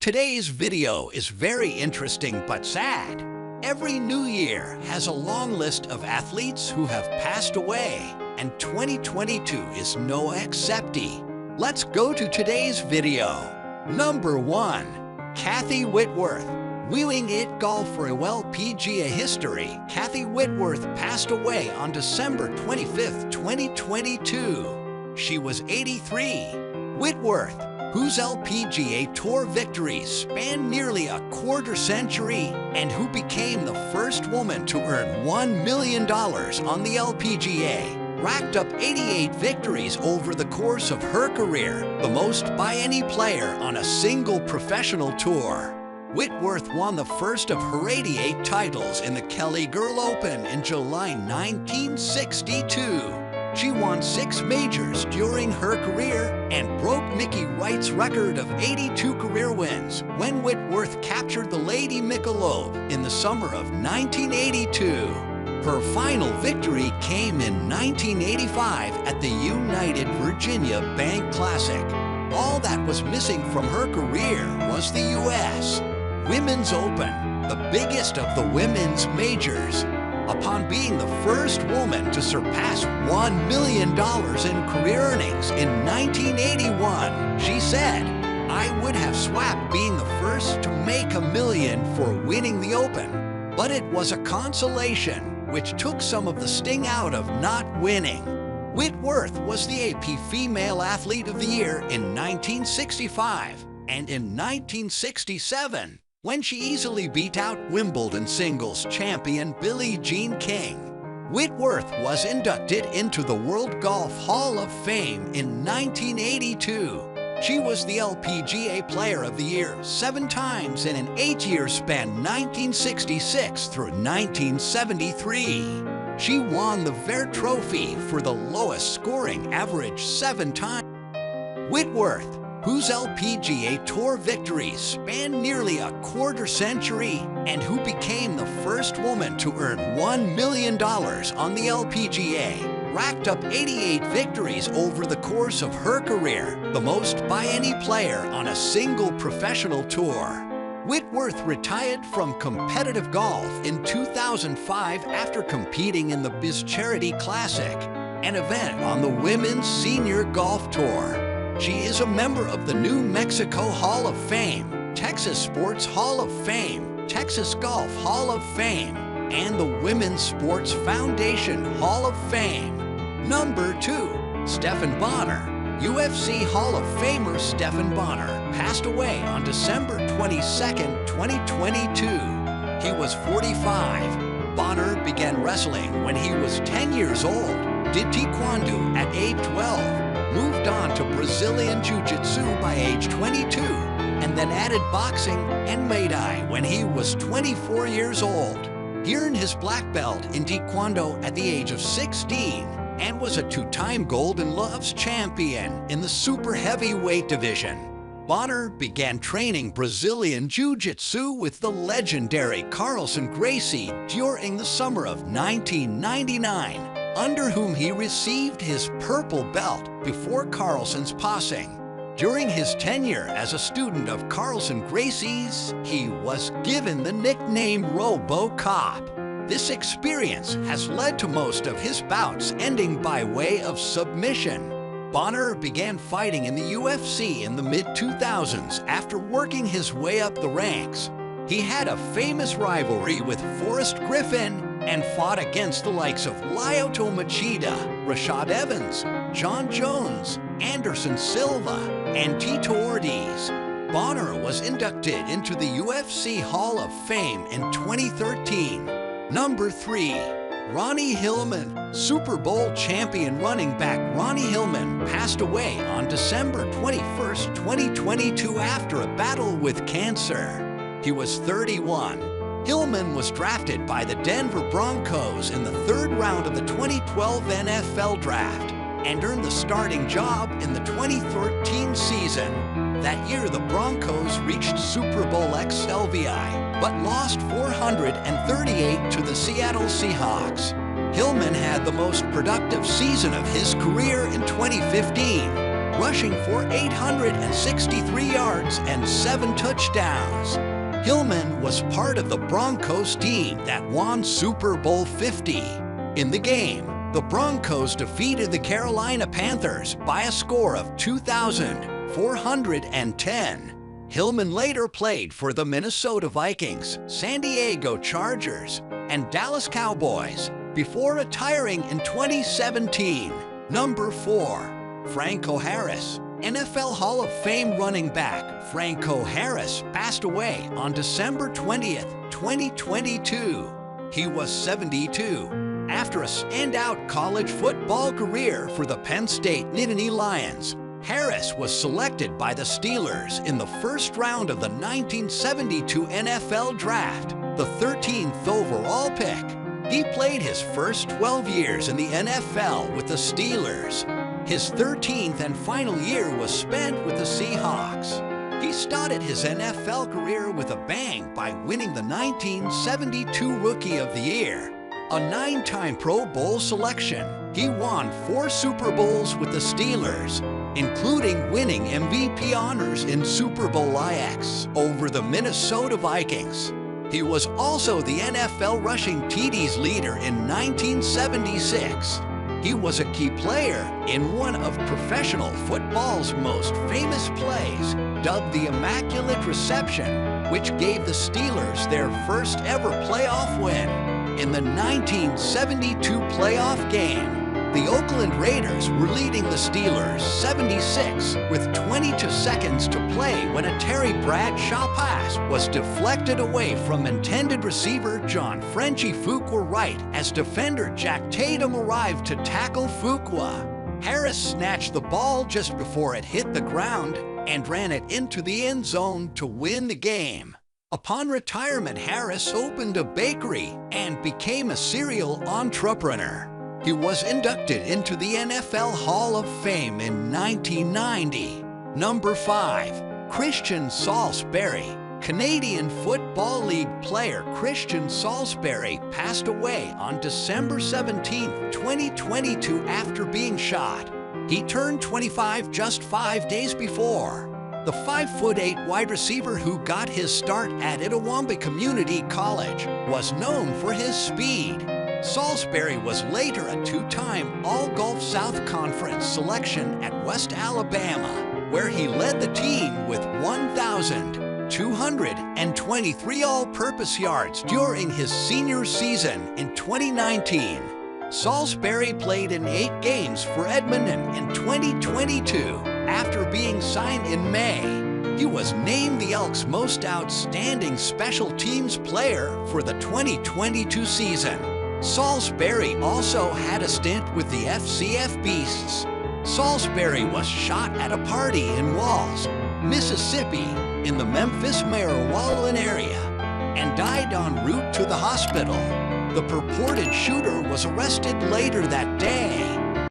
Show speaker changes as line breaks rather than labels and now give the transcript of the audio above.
Today's video is very interesting but sad. Every new year has a long list of athletes who have passed away, and 2022 is no exception. Let's go to today's video. Number 1. Kathy Whitworth. Viewing it golf for LPGA history, Kathy Whitworth passed away on December 25, 2022. She was 83. Whitworth, whose LPGA Tour victories spanned nearly a quarter century and who became the first woman to earn $1 million on the LPGA, racked up 88 victories over the course of her career, the most by any player on a single professional tour. Whitworth won the first of her 88 titles in the Kelly Girl Open in July 1962. She won 6 majors during her career and broke Mickey Wright's record of 82 career wins when Whitworth captured the Lady Michelob in the summer of 1982. Her final victory came in 1985 at the United Virginia Bank Classic. All that was missing from her career was the U.S. Women's Open, the biggest of the women's majors. Upon being the first woman to surpass $1 million in career earnings in 1981, she said, "I would have swapped being the first to make $1 million for winning the Open, but it was a consolation which took some of the sting out of not winning." Whitworth was the AP Female Athlete of the Year in 1965 and in 1967. When she easily beat out Wimbledon singles champion Billie Jean King. Whitworth was inducted into the World Golf Hall of Fame in 1982. She was the LPGA Player of the Year 7 times in an 8-year span 1966 through 1973. She won the Vare Trophy for the lowest scoring average 7 times. Whitworth, whose LPGA Tour victories spanned nearly a quarter century and who became the first woman to earn $1 million on the LPGA, racked up 88 victories over the course of her career, the most by any player on a single professional tour. Whitworth retired from competitive golf in 2005 after competing in the Biz Charity Classic, an event on the Women's Senior Golf Tour. She is a member of the New Mexico Hall of Fame, Texas Sports Hall of Fame, Texas Golf Hall of Fame, and the Women's Sports Foundation Hall of Fame. Number 2. Stephan Bonnar. UFC Hall of Famer Stephan Bonnar passed away on December 22, 2022. He was 45. Bonnar began wrestling when he was 10 years old, did Taekwondo at age 12, moved on to Brazilian Jiu-Jitsu by age 22, and then added boxing and Muay Thai when he was 24 years old. He earned his black belt in Taekwondo at the age of 16 and was a 2-time Golden Gloves champion in the super heavyweight division. Bonnar began training Brazilian Jiu-Jitsu with the legendary Carlson Gracie during the summer of 1999. Under whom he received his purple belt before Carlson's passing. During his tenure as a student of Carlson Gracie's, he was given the nickname RoboCop. This experience has led to most of his bouts ending by way of submission. Bonnar began fighting in the UFC in the mid-2000s after working his way up the ranks. He had a famous rivalry with Forrest Griffin and fought against the likes of Lyoto Machida, Rashad Evans, John Jones, Anderson Silva, and Tito Ortiz. Bonnar was inducted into the UFC Hall of Fame in 2013. Number 3. Ronnie Hillman. Super Bowl champion running back Ronnie Hillman passed away on December 21, 2022 after a battle with cancer. He was 31. Hillman was drafted by the Denver Broncos in the 3rd round of the 2012 NFL Draft and earned the starting job in the 2013 season. That year, the Broncos reached Super Bowl XLVI, but lost 438 to the Seattle Seahawks. Hillman had the most productive season of his career in 2015. rushing for 863 yards and 7 touchdowns. Hillman was part of the Broncos team that won Super Bowl 50. In the game, the Broncos defeated the Carolina Panthers by a score of 2,410. Hillman later played for the Minnesota Vikings, San Diego Chargers, and Dallas Cowboys before retiring in 2017. Number 4. Franco Harris. NFL Hall of Fame running back Franco Harris passed away on December 20th, 2022. He was 72. After a standout college football career for the Penn State Nittany Lions, Harris was selected by the Steelers in the first round of the 1972 NFL Draft, the 13th overall pick. He played his first 12 years in the NFL with the Steelers. His 13th and final year was spent with the Seahawks. He started his NFL career with a bang by winning the 1972 Rookie of the Year, a 9-time Pro Bowl selection. He won 4 Super Bowls with the Steelers, including winning MVP honors in Super Bowl IX over the Minnesota Vikings. He was also the NFL rushing TDs leader in 1976. He was a key player in one of professional football's most famous plays, dubbed the Immaculate Reception, which gave the Steelers their first ever playoff win. In the 1972 playoff game, the Oakland Raiders were leading the Steelers 76 with 22 seconds to play when a Terry Bradshaw pass was deflected away from intended receiver John Frenchie Fuqua Wright as defender Jack Tatum arrived to tackle Fuqua. Harris snatched the ball just before it hit the ground and ran it into the end zone to win the game. Upon retirement, Harris opened a bakery and became a serial entrepreneur. He was inducted into the NFL Hall of Fame in 1990. Number 5. Christian Salisbury. Canadian Football League player Christian Salisbury passed away on December 17, 2022 after being shot. He turned 25 just 5 days before. The 5'8" wide receiver who got his start at Itawamba Community College was known for his speed. Salisbury was later a 2-time All-Gulf South Conference selection at West Alabama, where he led the team with 1,223 all-purpose yards during his senior season in 2019. Salisbury played in 8 games for Edmonton in 2022 after being signed in May. He was named the Elks' most outstanding special teams player for the 2022 season. Salisbury also had a stint with the FCF Beasts. Salisbury was shot at a party in Walls, Mississippi, in the Memphis-Maryland area, and died en route to the hospital. The purported shooter was arrested later that day.